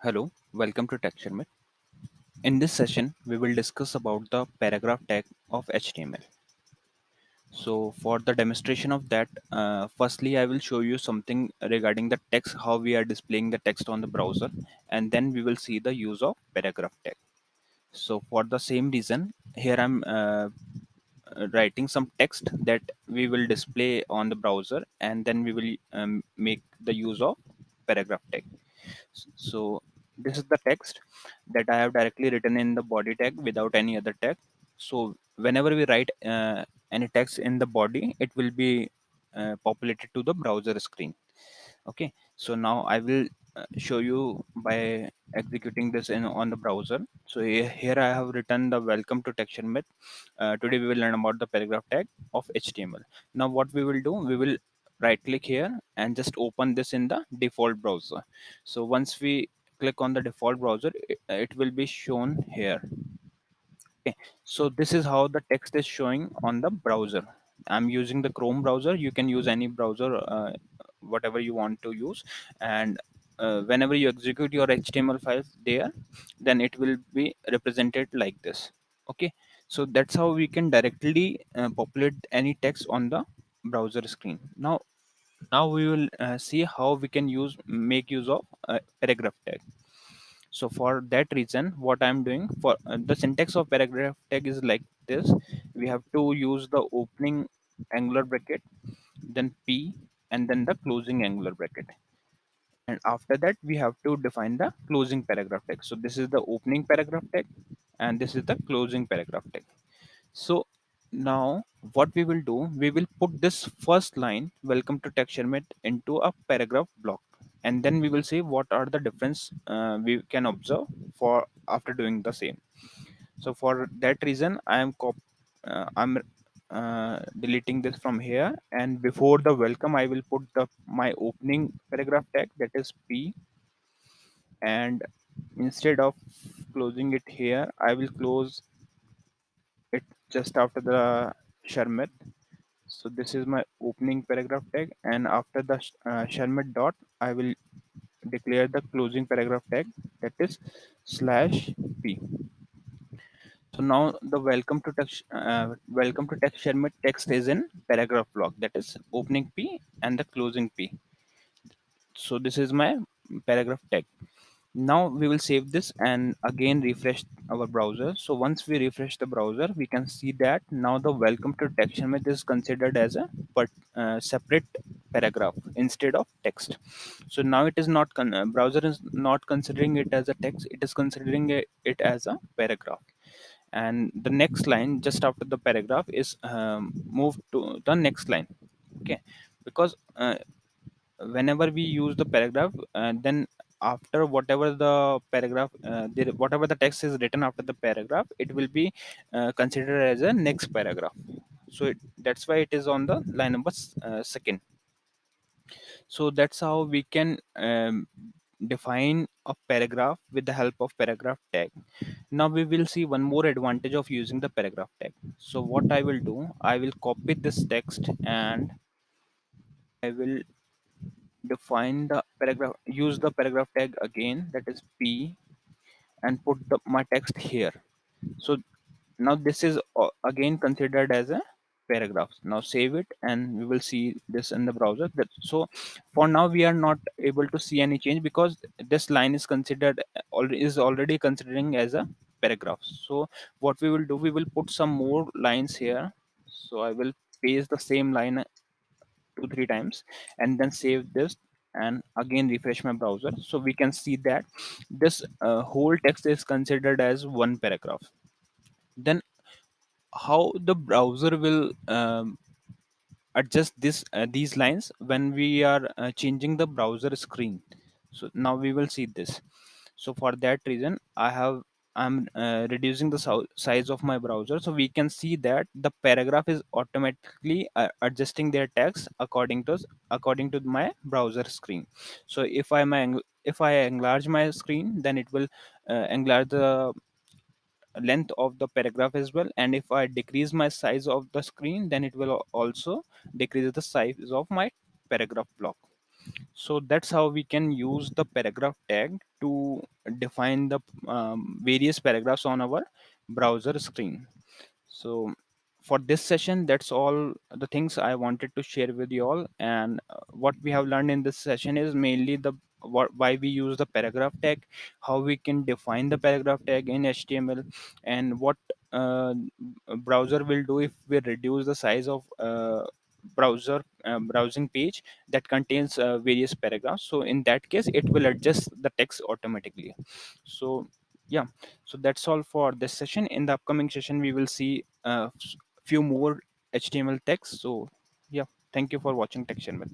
Hello, welcome to Tech Sharmit. In this session, we will discuss about the paragraph tag of HTML. So for the demonstration of that, firstly, I will show you something regarding the text, how we are displaying the text on the browser, and then we will see the use of paragraph tag. So for the same reason, here I'm writing some text that we will display on the browser, and then we will make the use of paragraph tag. So this is the text that I have directly written in the body tag without any other tag. So whenever we write any text in the body, it will be populated to the browser screen. Okay, so now I will show you by executing this in on the browser. So here I have written the welcome to TextureMath. Today we will learn about the paragraph tag of HTML. Now what we will do, we will right click here and just open this in the default browser. So once we click on the default browser, it will be shown here. Okay, so this is how the text is showing on the browser. I'm using the Chrome browser. You can use any browser, whatever you want to use. And whenever you execute your HTML files there, then it will be represented like this. Okay, so that's how we can directly populate any text on the browser screen. Now we will see how we can make use of paragraph tag. So for that reason, what I'm doing, for the syntax of paragraph tag is like this. We have to use the opening angular bracket, then p, and then the closing angular bracket, and after that we have to define the closing paragraph tag. So this is the opening paragraph tag, and this is the closing paragraph tag. So now what we will do, we will put this first line welcome to TextureMate into a paragraph block, and then we will see what are the difference we can observe for after doing the same. So for that reason, I'm deleting this from here, and before the welcome I will put the my opening paragraph tag, that is p, and instead of closing it here, I will close it just after the Sharmit. So this is my opening paragraph tag, and after the Sharmit dot, I will declare the closing paragraph tag, that is slash p. So now the welcome to text Sharmit text is in paragraph block, that is opening p and the closing p. So this is my paragraph tag. Now we will save this and again refresh our browser. So once we refresh the browser, we can see that now the welcome to text image is considered as a separate paragraph instead of text. So now it is not browser is not considering it as a text, it is considering it as a paragraph. And the next line just after the paragraph is moved to the next line. Okay, because whenever we use the paragraph, then after whatever the paragraph, whatever the text is written after the paragraph, it will be considered as a next paragraph. So that's why it is on the line number second. So that's how we can define a paragraph with the help of paragraph tag. Now we will see one more advantage of using the paragraph tag. So what I will do, I will copy this text and I will define the paragraph, use the paragraph tag again, that is p, and put my text here. So now this is again considered as a paragraph. Now save it and we will see this in the browser. So for now we are not able to see any change because this line is considered is already considering as a paragraph. So what we will do, we will put some more lines here. So I will paste the same line 2 3 times and then save this and again refresh my browser, so we can see that this whole text is considered as one paragraph. Then how the browser will adjust these lines when we are changing the browser screen. So now we will see this. So for that reason, I'm reducing the size of my browser, so we can see that the paragraph is automatically adjusting their text according to my browser screen. So if I enlarge my screen, then it will enlarge the length of the paragraph as well, and if I decrease my size of the screen, then it will also decrease the size of my paragraph block. So that's how we can use the paragraph tag to define the various paragraphs on our browser screen. So for this session, that's all the things I wanted to share with you all. And what we have learned in this session is mainly the why we use the paragraph tag, how we can define the paragraph tag in HTML, and what uh, browser will do if we reduce the size of browsing page that contains various paragraphs. So in that case, it will adjust the text automatically. So yeah, so that's all for this session. In the upcoming session, we will see few more HTML text. So yeah, thank you for watching Tech Sharmit.